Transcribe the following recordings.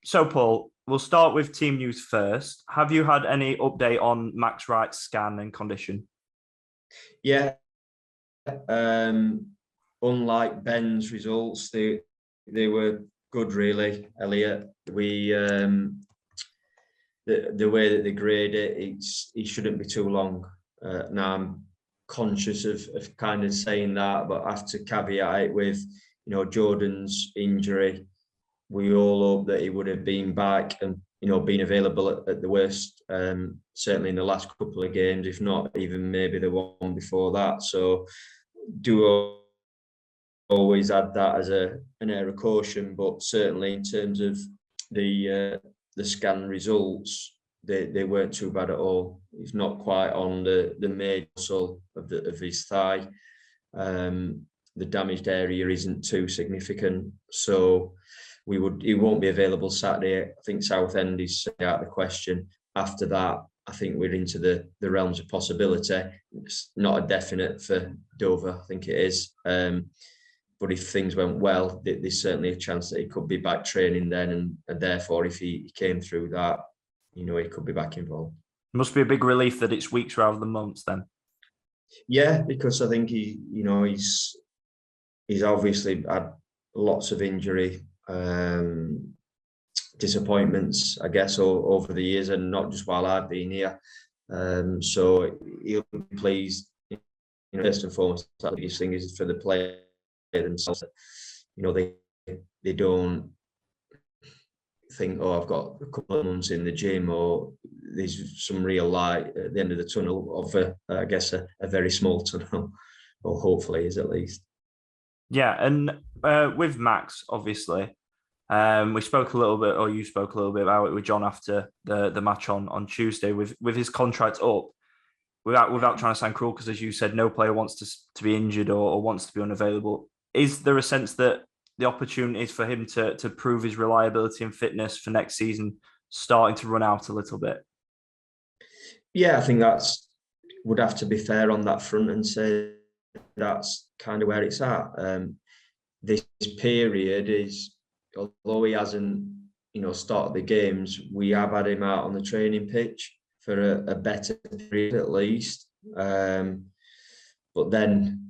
So, Paul, we'll start with team news first. Have you had any update on Max Wright's scan and condition? Yeah. Unlike Ben's results, they were good, really. Elliot, the way that they grade it, it shouldn't be too long. Now I'm conscious of kind of saying that, but I have to caveat it with, Jordan's injury. We all hope that he would have been back and been available at the worst, certainly in the last couple of games, if not even maybe the one before that. So do always add that as an air of caution, but certainly in terms of the scan results, they weren't too bad at all. He's not quite on the main muscle of his thigh. The damaged area isn't too significant, so he won't be available Saturday. I think Southend is out of the question. After that, I think we're into the realms of possibility. It's not a definite for Dover, I think it is. But if things went well, there's certainly a chance that he could be back training then, and therefore, if he came through that, he could be back involved. Must be a big relief that it's weeks rather than months then. Yeah, because I think he's obviously had lots of injury disappointments, I guess, over the years, and not just while I've been here. So he'll be pleased. First and foremost, the biggest thing is for the player themselves. They don't think, oh, I've got a couple of months in the gym, or there's some real light at the end of the tunnel of I guess a very small tunnel, or hopefully is at least. Yeah, and with Max, obviously, we spoke a little bit, or you spoke a little bit about it with John after the match on Tuesday. With his contract up, without trying to sound cruel, because as you said, no player wants to be injured or wants to be unavailable. Is there a sense that the opportunities for him to prove his reliability and fitness for next season starting to run out a little bit? Yeah, I think would have to be fair on that front and say that's kind of where it's at. This period is, although he hasn't, started the games, we have had him out on the training pitch for a better period at least. But then,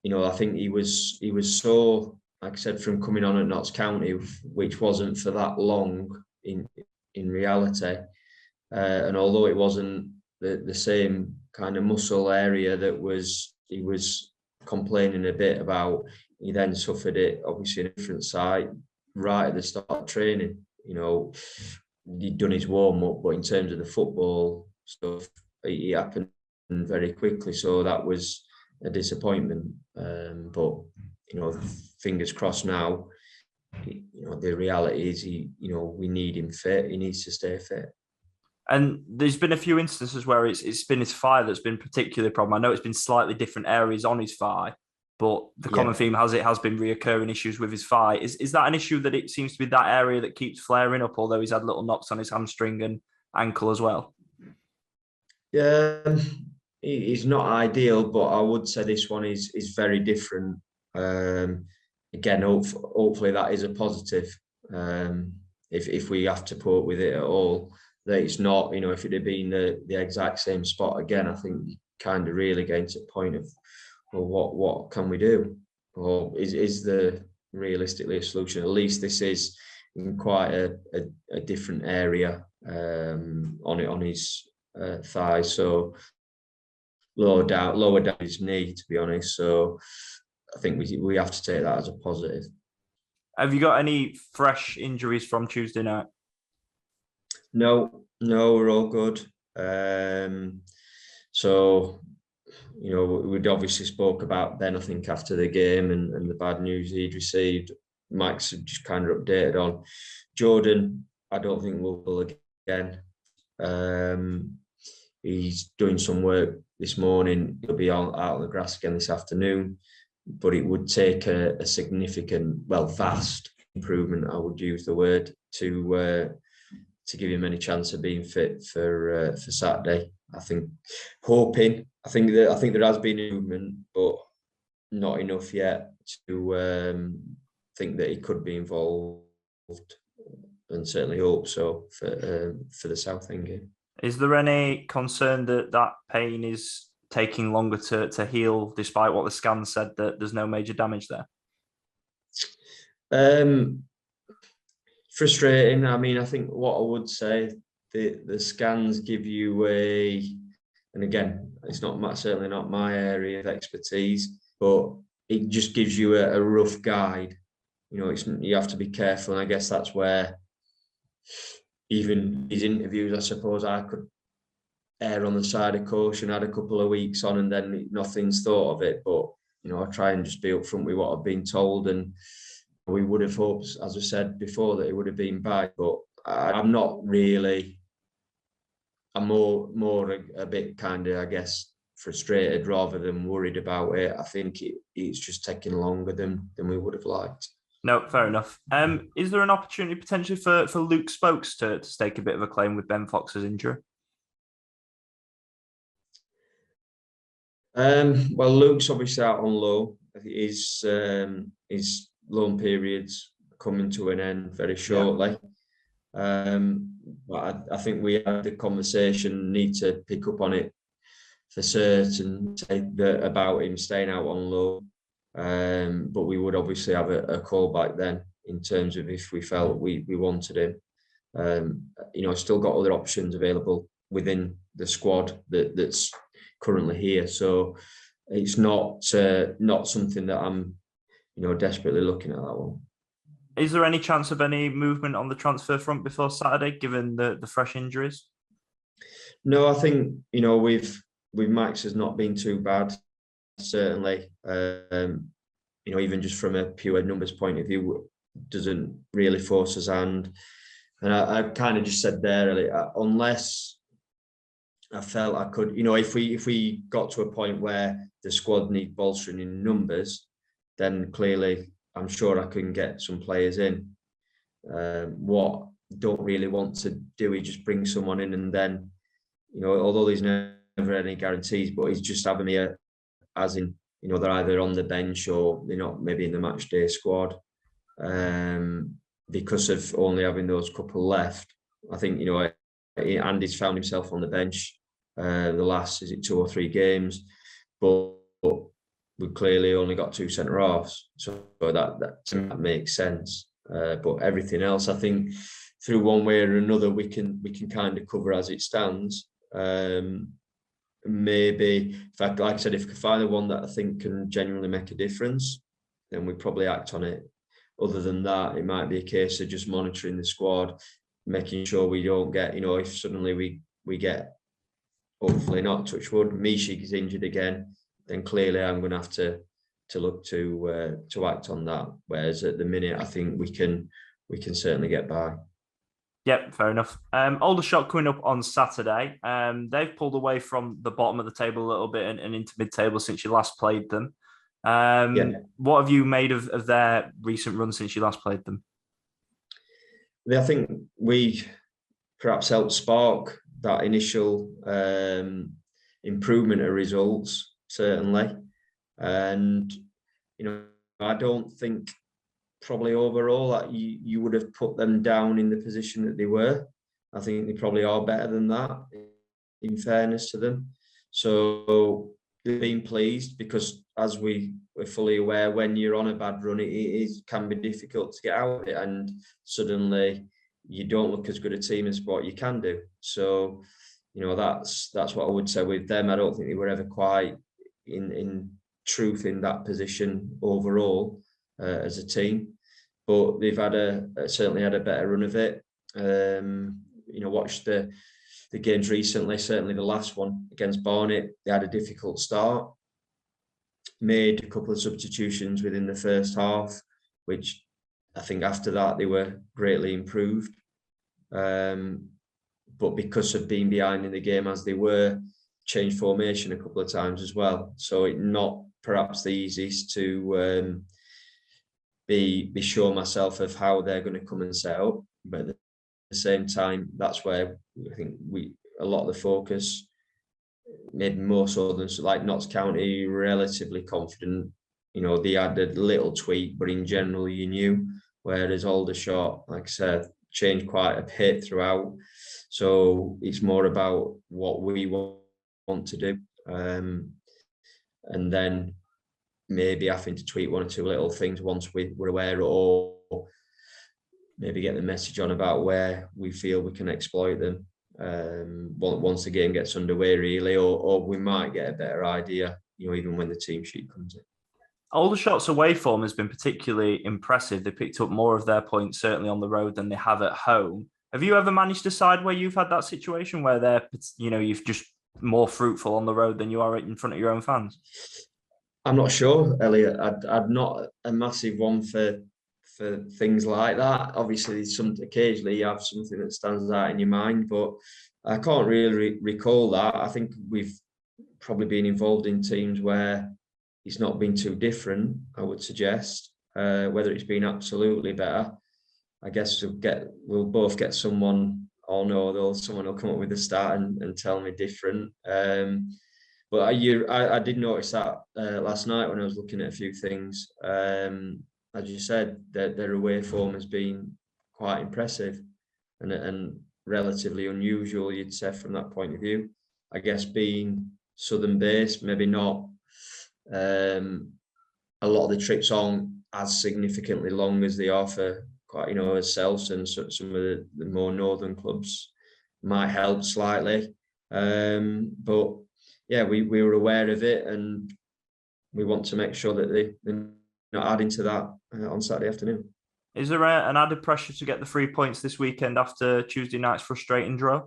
I think he was so, like I said, from coming on at Notts County, which wasn't for that long in reality, and although it wasn't the same kind of muscle area that he was complaining a bit about, he then suffered it obviously in a different site right at the start of training. He'd done his warm-up, but in terms of the football stuff, it happened very quickly, so that was a disappointment. But fingers crossed now. The reality is we need him fit. He needs to stay fit. And there's been a few instances where it's been his thigh that's been particularly a problem. I know it's been slightly different areas on his thigh, but the common theme has been reoccurring issues with his thigh. Is that an issue that it seems to be that area that keeps flaring up, although he's had little knocks on his hamstring and ankle as well? Yeah, he's not ideal, but I would say this one is very different. Again, hopefully that is a positive. If we have to put up with it at all, that it's not, if it had been the exact same spot again, I think you kind of really getting to the point of, well, what can we do? Or is there realistically a solution? At least this is in quite a different area on his thigh, so lower down his knee, to be honest. So I think we have to take that as a positive. Have you got any fresh injuries from Tuesday night? No, we're all good. So, we'd obviously spoke about Ben, I think, after the game and the bad news he'd received. Max just kind of updated on. Jordan, I don't think will again. He's doing some work this morning. He'll be out on the grass again this afternoon. But it would take a significant, vast improvement, I would use the word, to give him any chance of being fit for Saturday. I think there has been a movement, but not enough yet to think that he could be involved and certainly hope so for the Southend game. Is there any concern that pain is taking longer to heal, despite what the scan said that there's no major damage there? Frustrating. I mean, I think what I would say, the scans give you and again, it's certainly not my area of expertise, but it just gives you a rough guide. You have to be careful, and I guess that's where even these interviews, I suppose I could err on the side of caution, had a couple of weeks on and then nothing's thought of it. But, I try and just be upfront with what I've been told, and we would have hoped, as I said before, that it would have been back, but I'm not really. I'm more a bit kind of, I guess, frustrated rather than worried about it. I think it's just taking longer than we would have liked. No, fair enough. Is there an opportunity potentially for Luke Spokes to stake a bit of a claim with Ben Fox's injury? Well, Luke's obviously out on loan. His loan period's coming to an end very shortly. Yeah. But I think we had the conversation, need to pick up on it for certain, say about him staying out on loan. But we would obviously have a call back then in terms of if we felt we wanted him. Still got other options available within the squad that's currently here. So it's not something that I'm, desperately looking at that one. Is there any chance of any movement on the transfer front before Saturday, given the fresh injuries? No, I think, with Max has not been too bad, certainly. Even just from a pure numbers point of view, doesn't really force his hand. And I kind of just said there, unless I felt I could, if we got to a point where the squad need bolstering in numbers, then clearly I'm sure I can get some players in. What don't really want to do is just bring someone in and then, although there's never any guarantees, but he's just having me as in, they're either on the bench or they're not maybe in the match day squad. Because of only having those couple left, I think, Andy's found himself on the bench the last, 2 or 3 games, but we've clearly only got 2 centre halves, so that makes sense. But everything else, I think, through one way or another, we can kind of cover as it stands. Maybe, like I said, if we find the one that I think can genuinely make a difference, then we probably act on it. Other than that, it might be a case of just monitoring the squad, making sure we don't get, if suddenly we get, hopefully not, touch wood, Mishik is injured again, then clearly I'm going to have to look to act on that. Whereas at the minute, I think we can certainly get by. Yep, fair enough. Aldershot coming up on Saturday. They've pulled away from the bottom of the table a little bit and into mid-table since you last played them. What have you made of their recent run since you last played them? I think we perhaps helped spark that initial improvement of results, certainly. And, I don't think probably overall that you would have put them down in the position that they were. I think they probably are better than that, in fairness to them. So they've been pleased because, as we're fully aware, when you're on a bad run, it can be difficult to get out of it, and suddenly you don't look as good a team as what you can do. So, that's what I would say with them. I don't think they were ever quite in truth in that position overall as a team, but they've certainly had a better run of it. Watched the games recently, certainly the last one against Barnet, they had a difficult start, made a couple of substitutions within the first half, which I think after that they were greatly improved. But because of being behind in the game as they were, changed formation a couple of times as well. So it not perhaps the easiest to be sure myself of how they're going to come and set up. But at the same time, that's where I think a lot of the focus, maybe more so than like Notts County, relatively confident. They had a little tweak, but in general you knew. Whereas Aldershot, like I said, changed quite a bit throughout. So it's more about what we want to do. And then maybe having to tweak one or two little things once we're aware, or maybe get the message on about where we feel we can exploit them once the game gets underway, really, or we might get a better idea, even when the team sheet comes in. Aldershot's away form has been particularly impressive. They picked up more of their points, certainly on the road, than they have at home. Have you ever managed to decide where you've had that situation where you've just more fruitful on the road than you are in front of your own fans? I'm not sure, Elliot. I'm not a massive one for things like that. Obviously, occasionally you have something that stands out in your mind, but I can't really recall that. I think we've probably been involved in teams where it's not been too different, I would suggest. Whether it's been absolutely better, I guess we'll both get someone, someone will come up with a stat and tell me different. But I did notice that last night when I was looking at a few things. As you said, their away form has been quite impressive and relatively unusual, you'd say, from that point of view. I guess being Southern-based, maybe not. A lot of the trips aren't as significantly long as they are for quite, as Souths and some of the more northern clubs might help slightly. But yeah, we were aware of it, and we want to make sure that they're not adding to that on Saturday afternoon. Is there an added pressure to get the 3 points this weekend after Tuesday night's frustrating draw?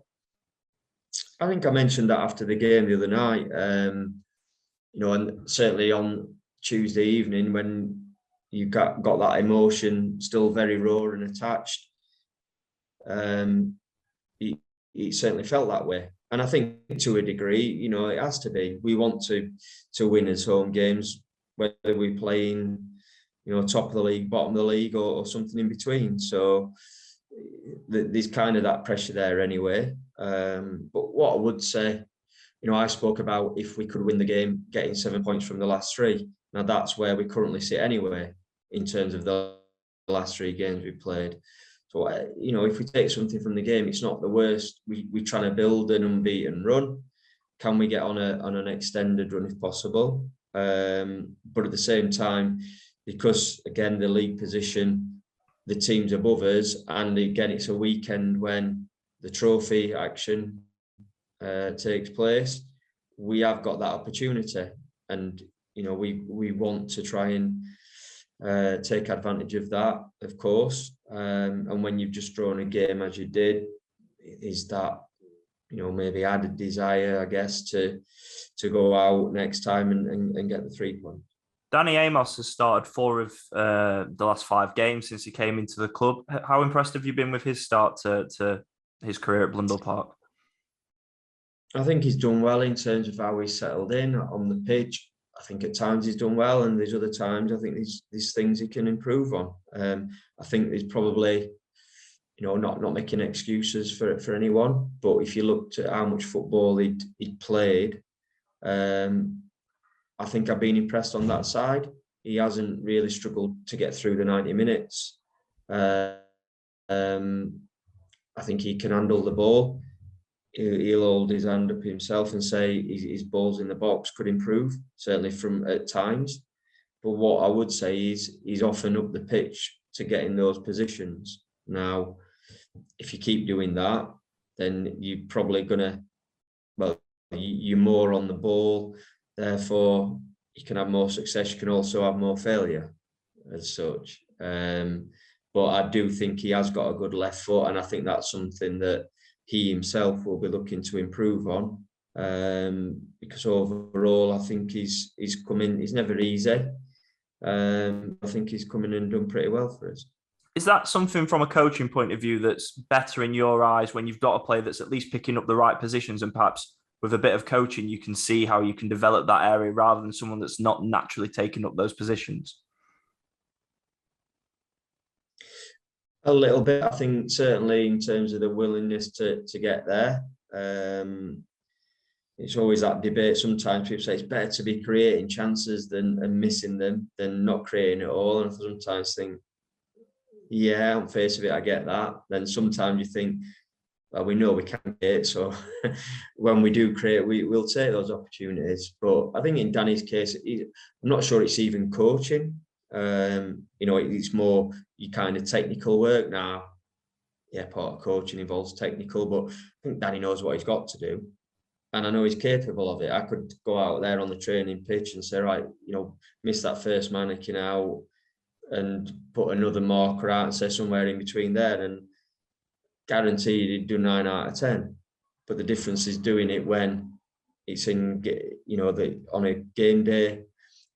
I think I mentioned that after the game the other night. And certainly on Tuesday evening, when you got that emotion still very raw and attached, it certainly felt that way. And I think to a degree, it has to be. We want to win as home games, whether we're playing, top of the league, bottom of the league, or something in between. So there's kind of that pressure there anyway. But what I would say, I spoke about if we could win the game, getting 7 points from the last three. Now that's where we currently sit anyway, in terms of the last three games we've played. So, if we take something from the game, it's not the worst. We're trying to build an unbeaten run. Can we get on an extended run if possible? But at the same time, because, again, the league position, the teams above us, and again, it's a weekend when the trophy action takes place, we have got that opportunity. And, we want to try and take advantage of that, of course. And when you've just drawn a game as you did, is that, maybe added desire, I guess, to go out next time and get the 3 points. Danny Amos has started 4 of the last 5 games since he came into the club. How impressed have you been with his start to his career at Blundell Park? I think he's done well in terms of how he's settled in on the pitch. I think at times he's done well, and there's other times I think there's things he can improve on. I think there's probably, not making excuses for anyone, but if you looked at how much football he'd played, I think I've been impressed on that side. He hasn't really struggled to get through the 90 minutes. I think he can handle the ball. He'll hold his hand up himself and say his balls in the box could improve, certainly from at times. But what I would say is he's often up the pitch to get in those positions. Now, if you keep doing that, then you're probably you're more on the ball. Therefore, you can have more success. You can also have more failure as such. But I do think he has got a good left foot, and I think that's something that he himself will be looking to improve on, because overall I think he's come in. He's never easy. I think he's come in and done pretty well for us. Is that something from a coaching point of view that's better in your eyes when you've got a player that's at least picking up the right positions, and perhaps with a bit of coaching you can see how you can develop that area rather than someone that's not naturally taking up those positions? A little bit, I think, certainly in terms of the willingness to get there. It's always that debate. Sometimes people say it's better to be creating chances and missing them than not creating at all. And I sometimes think, Yeah, on face of it, I get that. Then sometimes you think, well, we know we can create, so when we do create, we'll take those opportunities. But I think in Danny's case, I'm not sure it's even coaching. It's more you kind of technical work now. Yeah, part of coaching involves technical, but I think Danny knows what he's got to do. And I know he's capable of it. I could go out there on the training pitch and say, right, miss that first mannequin out and put another marker out and say somewhere in between there, and guaranteed he'd do 9 out of 10. But the difference is doing it when it's in, on a game day,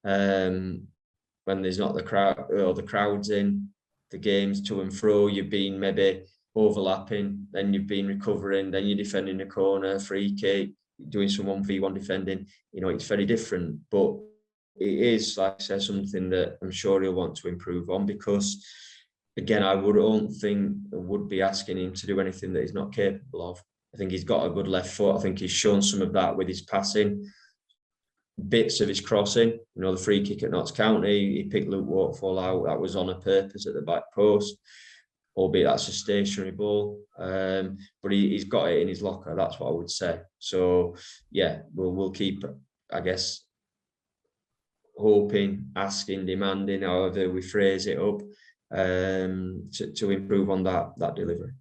when there's not the crowd or the crowd's in, the games to and fro, you've been maybe overlapping, then you've been recovering, then you're defending the corner, free kick, doing some 1v1 defending. It's very different, but it is, like I said, something that I'm sure he'll want to improve on, because again, I would be asking him to do anything that he's not capable of. I think he's got a good left foot. I think he's shown some of that with his passing, bits of his crossing. The free kick at Notts County, he picked Luke Waterfall out. That was on a purpose at the back post, albeit that's a stationary ball. But he's got it in his locker. That's what I would say. So yeah, we'll keep, I guess, hoping, asking, demanding, however we phrase it up, to improve on that delivery.